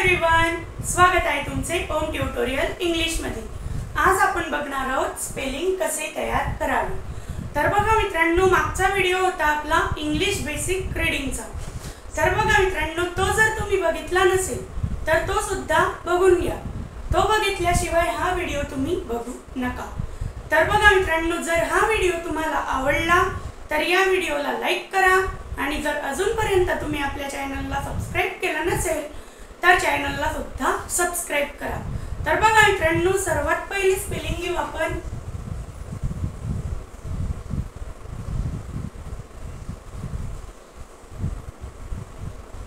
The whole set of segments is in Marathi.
एव्हरीवन, स्वागत आहे तुमचे ओम ट्युटोरियल इंग्लिश मध्ये। आज आपण बघणार आहोत स्पेलिंग कसे तयार करावे। तर बघा मित्रांनो, मागचा व्हिडिओ होता आपला इंग्लिश बेसिक रीडिंगचा। तर बघा मित्रांनो, तो जर तुम्ही बघितला नसेल तर तो सुद्धा बघून घ्या। तो बघितल्याशिवाय हा व्हिडिओ तुम्ही बघू नका। तर बघा मित्रांनो, जर हा व्हिडिओ तुम्हाला आवडला तर या व्हिडिओला लाईक करा आणि जर अजूनपर्यंत तुम्ही आपल्या चॅनलला सबस्क्राइब केलं नसेल तर चॅनलला सुद्धा सबस्क्राइब करा। तर बघा मित्रांनो, सर्वात पहिली स्पेलिंग घेऊ आपण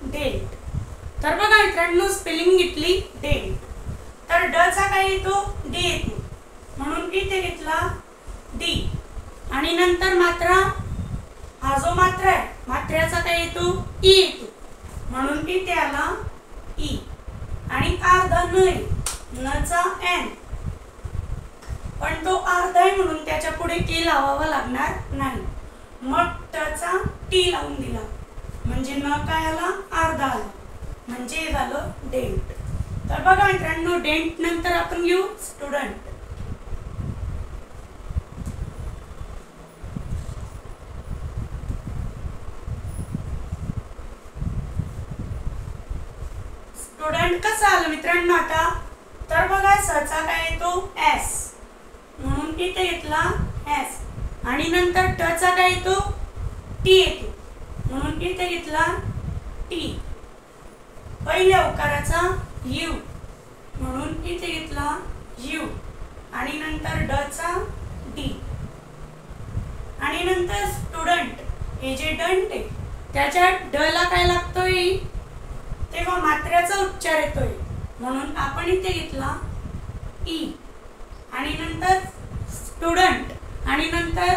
डेंट। तर बघा मित्रांनो, स्पेलिंग घेतली डेंट। तर ड चा काय येतो? डी येतो, म्हणून इथे घेतला डी। आणि नंतर मात्रा, हा जो मात्रा आहे मात्र्याचा काय येतो? ई येतो, म्हणून इथे आला ई। आणि अर्धा न, न चा एन, पण तो अर्धा आहे म्हणून त्याच्या पुढे टी लावावा लागणार नाही। मग ट चा टी लावून दिला म्हणजे न काय आला? अर्धा आला, म्हणजे झालं डेंट। तर बघा मित्रांनो, डेंट नंतर आपण घेऊ स्टुडंट। स्टुडंट कसा आलं मित्रांनो आता? तर बघा, स चा काय येतो? एस, म्हणून इथे घेतला एस। आणि नंतर ट चा काय येतो? टी येतो, म्हणून इथे घेतला टी। पहिल्या उकाराचा यू, म्हणून इथे घेतला यू। आणि नंतर ड चा डी। आणि नंतर स्टुडंट, हे जे डंट आहे त्याच्यात ड ला काय लागतोय? तेव्हा मात्र्याचा उच्चार येतोय, म्हणून आपण इथे घेतला ई। आणि नंतर स्टुडंट, आणि नंतर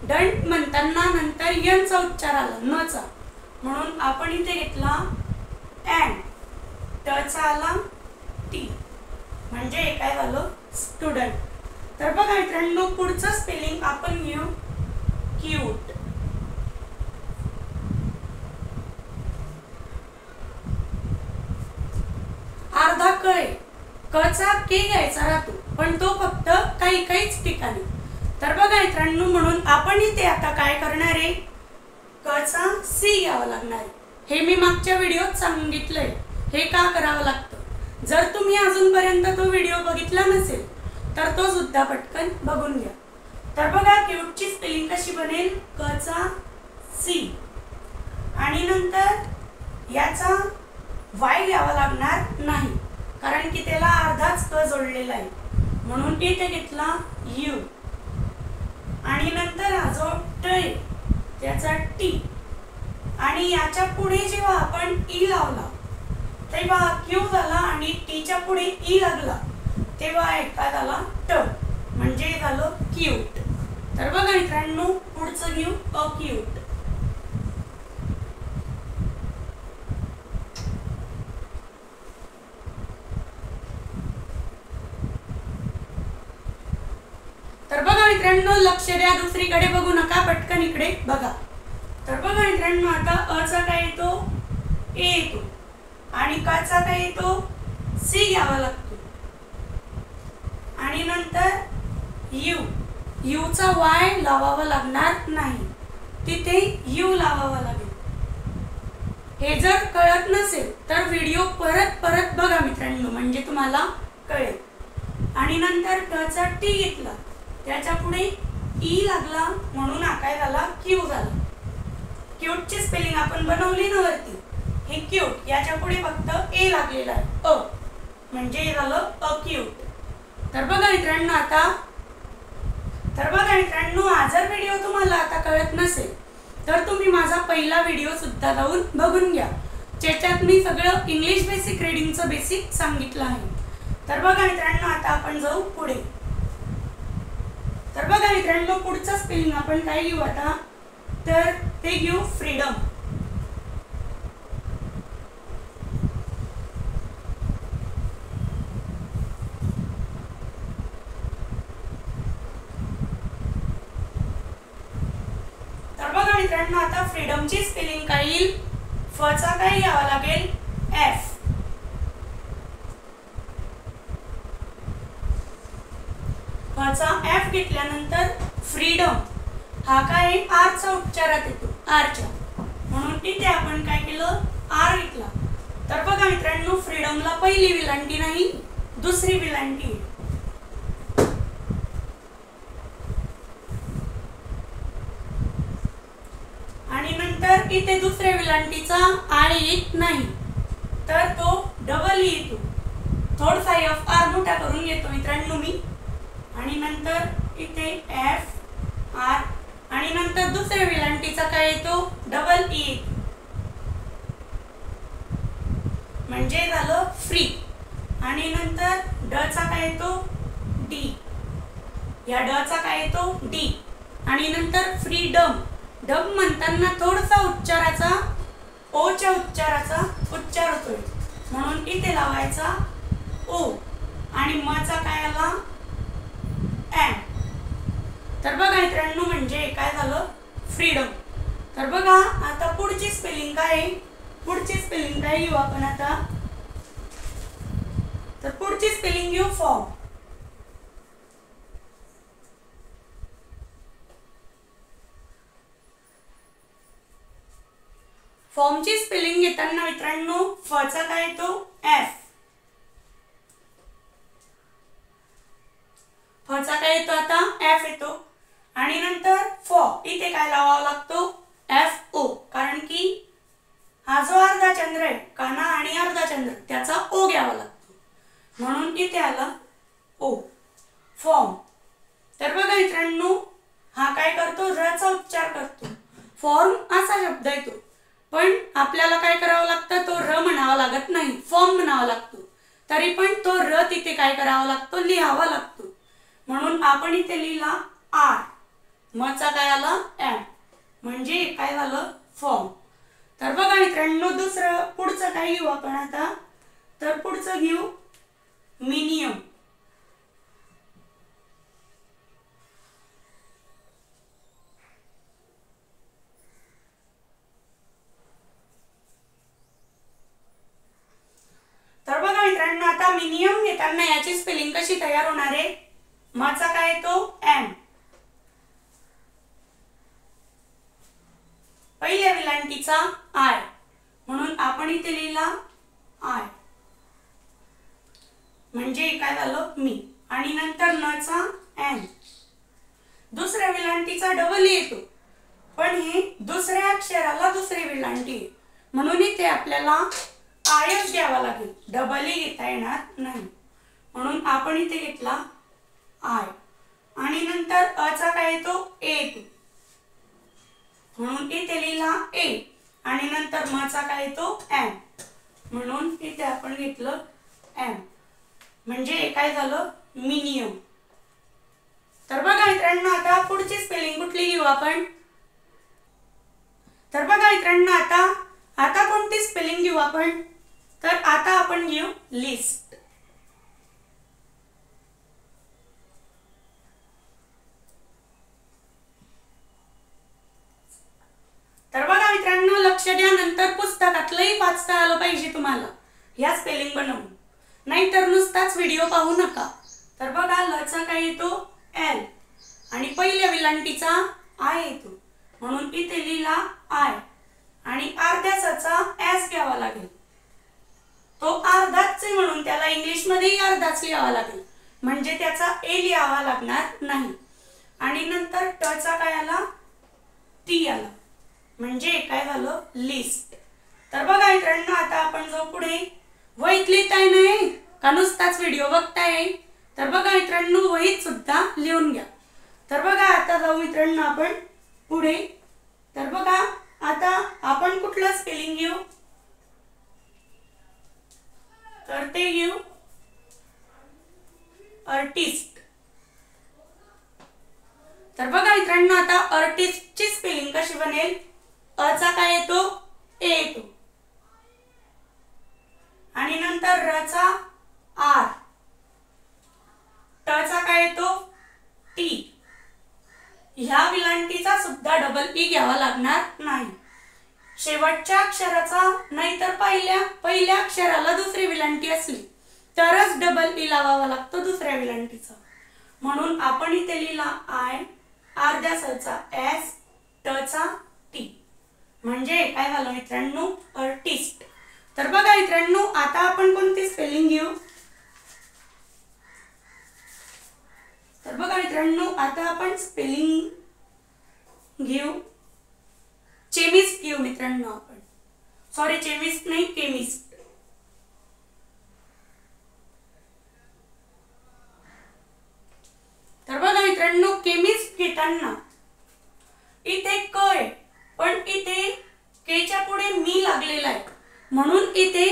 डंट म्हणताना नंतर यन चा उच्चार आला, न चा, म्हणून आपण इथे घेतला एन। ट चा आला टी, म्हणजे हे काय झालं? स्टुडंट। तर बघा मित्रांनो, पुढचं स्पेलिंग आपण घेऊ क्यूट। अर्धा क आहे, क चा के घ्यायचा राहतो, पण तो फक्त काहीच ठिकाणी। तर बघा मित्रांनो, म्हणून आपण इथे आता काय करणार आहे? क चा सी घ्यावा लागणार आहे। हे मी मागच्या व्हिडिओत सांगितलंय हे का करावं लागतं। जर तुम्ही अजूनपर्यंत तो व्हिडिओ बघितला नसेल तर तो सुद्धा पटकन बघून घ्या। तर बघा, क्यूटची स्पेलिंग कशी बनेल? क चा सी, आणि नंतर याचा वाय घ्यावा लागणार नाही, कारण की त्याला अर्धाच क जोडलेला आहे, म्हणून इथे घेतला यू। आणि नंतर हा जो ट आहे त्याचा टी। आणि याच्या पुढे जेव्हा आपण ई लावला तेव्हा क्यू झाला, आणि टीच्या पुढे ई लागला तेव्हा एका झाला ट, म्हणजे झालं क्यूट। तर बघा मित्रांनो, पुढचं घेऊ अक्यूट। तर बघा मित्रांनो, लक्ष द्या, दुसरीकडे बघू नका, पटकन इकडे बघा। तर बघा मित्रांनो, आता अ चा काय येतो? ए येतो, आणि क चा काय येतो? सी घ्यावा लागतो। आणि नंतर यू, यू चा वाय लावावा लागणार नाही, तिथे यू लावावा लागेल। हे जर कळत नसेल तर व्हिडिओ परत बघा मित्रांनो, म्हणजे तुम्हाला कळेल। आणि नंतर ट चा टी घेतला, त्याच्या पुढे ई लागला, म्हणून हा काय झाला? क्यू झाला। क्यूटची स्पेलिंग आपण बनवली ना वरती, हे क्यूट, याच्या पुढे फक्त ए लागलेला आहे, अ, म्हणजे झालं अक्यूट। तर बघा मित्रांनो, हा जर व्हिडिओ तुम्हाला आता कळत नसेल तर तुम्ही माझा पहिला व्हिडिओ सुद्धा जाऊन बघून घ्या, ज्याच्यात मी सगळं इंग्लिश बेसिक रीडिंगचं बेसिक सांगितलं आहे। तर बघा मित्रांनो, आता आपण जाऊ पुढे। तर बघा मित्रांनो, पुढचं स्पेलिंग आपण काय घेऊ आता? तर ते घेऊ फ्रीडम। तर बघा मित्रांनो, आता फ्रीडमची स्पेलिंग काय येईल? फ चा काय घ्यावा लागेल? एफ। फचा एफ घेतल्यानंतर फ्रीडम हा काय आरचा उच्चारात येतो आरच्या, म्हणून इथे आपण काय केलं आर घेतला. तर बघा मित्रांनो फ्रीडमला पहिली विलांटी नाही दुसरी विलांटी आहे. आणि नंतर इथे दुसऱ्या विलांटीचा आय येत नाही तर तो डबल येतो. थोडासा एफ आर मोठा करून घेतो मित्रांनो मी. आणि नंतर इथे एफ आर आणि नंतर दुसऱ्या विलांटीचा काय येतो डबल ई, म्हणजे झालं फ्री. आणि नंतर ड चा काय येतो डी, या ड चा काय येतो डी. आणि नंतर फ्रीडम, डम म्हणताना थोडासा उच्चाराचा ओ च्या उच्चाराचा उच्चार होतोय म्हणून इथे लावायचा ओ. आणि म चा काय आला एम. तर बघा मित्रांनो म्हणजे काय झालं फ्रीडम. तर बघा आता पुढची स्पेलिंग काय आहे, पुढची स्पेलिंग काय घेऊ आपण आता. तर पुढची स्पेलिंग घेऊ फॉर्म. फॉर्मची स्पेलिंग घेताना मित्रांनो फ चा काय येतो एफ, फ चा काय येतो आता एफ येतो. आणि नंतर फ इथे काय लावावा लागतो एफ ओ, कारण की हा जो अर्धा चंद्र आहे काना आणि अर्धा चंद्र त्याचा ओ घ्यावा लागतो म्हणून इथे आला ओ फॉर्म. तर बघा मित्रांनो हा काय करतो र चा उच्चार करतो. फॉर्म असा शब्द येतो पण आपल्याला काय करावं लागतं तो र म्हणावा लागत नाही फॉर्म म्हणावा लागतो. तरी पण तो र तिथे काय करावा लागतो लिहावा लागतो म्हणून आपण इथे लिहिला आर, म चा काय आला एम, म्हणजे काय झालं फॉर्म. तर बघा मित्रांनो दुसरं पुढचं काय घेऊ आपण आता. तर पुढचं घेऊ मिनियम. तर बघा मित्रांनो आता मिनियम घेताना याची स्पेलिंग कशी तयार होणार आहे. म चा काय येतो एम, पहिल्या विलांटीचा आय म्हणून आपण इथे लिहिला आय, म्हणजे काय झालं मी. आणि नंतर न चा एम, दुसऱ्या विलांटीचा डबल येतो पण हे दुसऱ्या अक्षराला दुसरी विलांटी म्हणून इथे आपल्याला आयच घ्यावा लागेल, डबल घेता येणार नाही म्हणून आपण इथे घेतला आय. आणि नंतर अ चा काय येतो ए येतो म्हणून इथे लिहिला ए. आणि नंतर म चा काय येतो एम म्हणून इथे आपण घेतलं एम, म्हणजे काय झालं मिनियम. तर बघा मित्रांनो आता पुढची स्पेलिंग कुठली घेऊ आपण. तर बघा मित्रांनो आता कोणती स्पेलिंग घेऊ आपण. तर आता आपण घेऊ लिस्ट. तर बघा मित्रांनो लक्ष द्या, नंतर पुस्तकातलंही वाचता आलं पाहिजे तुम्हाला ह्या स्पेलिंग बनवून, नाहीतर नुसताच व्हिडिओ पाहू नका. तर बघा ल चा काय येतो एल आणि पहिल्या विलांटीचा आय येतो म्हणून इथे लिहिला आय. आणि अर्ध्या चा एस घ्यावा लागेल, तो अर्धाच म्हणून त्याला इंग्लिश मध्ये अर्धाच लिहावा लागेल म्हणजे त्याचा ए लिहावा लागणार नाही. आणि नंतर ट चा काय आला टी आला म्हणजे काय झालं लिस्ट. तर बघा मित्रांनो आता आपण जो पुढे वहीत लिहिताय नाही का नुसताच व्हिडिओ बघताय. तर बघा मित्रांनो वहीत सुद्धा लिहून घ्या. तर बघा आता जाऊ मित्रांनो आपण पुढे. तर बघा आता आपण कुठलं स्पेलिंग घेऊ. तर ते घेऊ आर्टिस्ट. तर बघा मित्रांनो आता आर्टिस्ट ची स्पेलिंग कशी बनेल. अ चा काय येतो ए येतो आणि नंतर र चा आर, ट चा काय येतो टी. ह्या विलांटीचा सुद्धा डबल ई घ्यावा लागणार नाही. शेवटच्या अक्षराचा नाहीतर पहिल्या अक्षराला दुसरी विलांटी असली तरच डबल ई लावावा लागतो दुसऱ्या विलांटीचा म्हणून आपण इथे लिहिला आय, अर्ध्या सचा एस, टचा टी, म्हणजे काय झालं मित्रांनो आर्टिस्ट. तर बघा मित्रांनो आता आपण कोणती स्पेलिंग घेऊ. तर बघा मित्रांनो आता आपण स्पेलिंग घेऊ केमिस्ट घेऊ मित्रांनो. आपण सॉरी केमिस्ट नाही केमिस्ट. तर बघा मित्रांनो केमिस्ट घेताना इथे क आहे पण इथे केच्या पुढे मी लागलेला आहे म्हणून इथे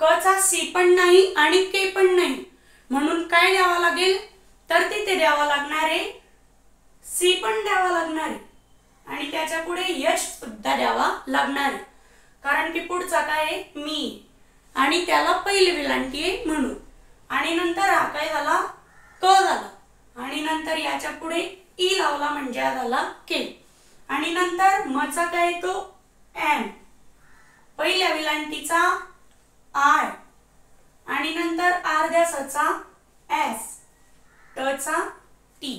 क चा सी पण नाही आणि के पण नाही म्हणून काय द्यावा लागेल तर तिथे द्यावा लागणार आहे सी पण द्यावा लागणार आहे आणि त्याच्या पुढे यश सुद्धा द्यावा लागणार आहे कारण की पुढचा काय आहे मी आणि त्याला पहिली विलांटी आहे म्हणून. आणि नंतर हा काय झाला क झाला आणि नंतर याच्या पुढे ई लावला म्हणजे झाला के आणि नंतर मचा काय तो एम, पहिल्या विलांटीचा आय आणि नंतर अर्ध्या सचा एस, टचा टी.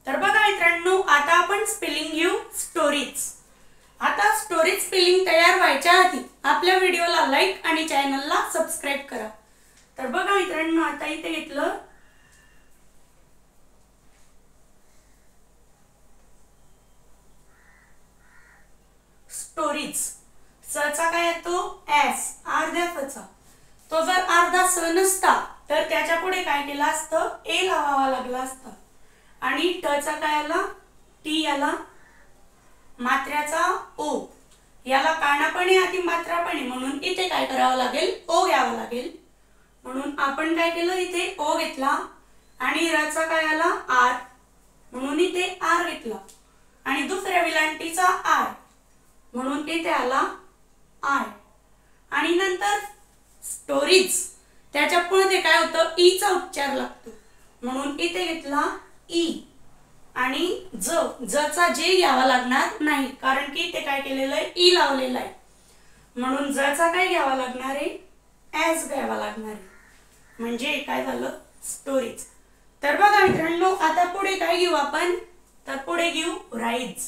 तर बघा मित्रांनो आता आपण स्पेलिंग घेऊ स्टोरीज. आता स्टोरीज स्पेलिंग तयार व्हायच्या आधी आपल्या व्हिडिओला लाईक आणि चॅनलला सबस्क्राईब करा. तर बघा मित्रांनो आता इथे घेतलं स्टोरीज. सचा काय येतो एस, अर्ध्या सचा. तो जर अर्धा स नसता तर त्याच्या पुढे काय केलं असतं ए लावावा लागला असता आणि टचा काय आला टी आला, मात्र्याचा ओ, याला काना पण आहे आधी मात्रा पण आहे म्हणून इथे काय करावं लागेल ओ घ्यावा लागेल. म्हणून आपण काय केलं इथे ओ घेतला आणि रचा काय आला आर म्हणून इथे आर घेतला आणि दुसऱ्या विलांटीचा आय म्हणून इथे आला आय आणि नंतर स्टोरीज त्याच्या पुढे काय होतं ई चा उच्चार लागतो म्हणून इथे घेतला ई आणि ज चा जे घ्यावा लागणार नाही कारण की इथे काय केलेलं आहे ई लावलेलं आहे म्हणून ज चा काय घ्यावा लागणार आहे एस घ्यावा लागणार आहे म्हणजे काय झालं स्टोरीज. तर बघा मित्रांनो आता पुढे काय घेऊ आपण तर पुढे घेऊ राईज.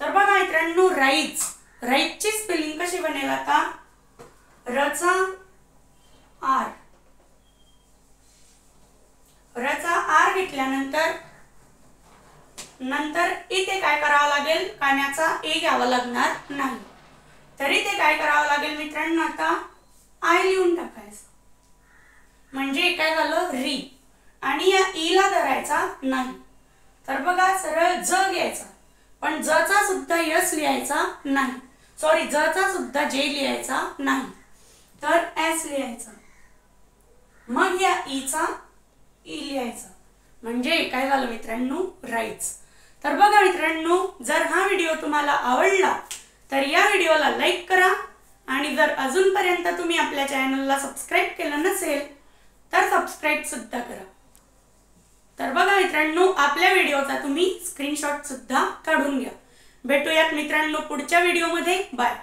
तर बघा मित्रांनो राईज, राईजची स्पेलिंग कशी बनेल आता रचा आर, रचा आर घेतल्यानंतर नंतर इथे काय करावं लागेल कान्याचा ए घ्यावा लागणार नाही तर इथे काय करावं लागेल मित्रांनो आता आय लिहून टाकायचं म्हणजे काय झालं री आणि या ई ला धरायचा नाही. तर बघा सरळ ज घ्यायचा पण ज चा सुद्धा यस लिहायचा नाही, सॉरी ज चा सुद्धा जे लिहायचा नाही तर एस लिहायचा मग या ई चा ई लिहायचा म्हणजे काय झालं मित्रांनो राईज. तर बघा मित्रांनो जर हा व्हिडिओ तुम्हाला आवडला तर या व्हिडिओला लाईक करा आणि जर अजूनपर्यंत तुम्ही आपल्या चॅनलला सबस्क्राईब केलं नसेल तर सबस्क्राईब सुद्धा करा. तर बघा मित्रांनो आपल्या व्हिडिओचा तुम्ही स्क्रीनशॉट सुद्धा काढून घ्या. भेटूयात मित्रांनो पुढच्या व्हिडिओमध्ये. बाय.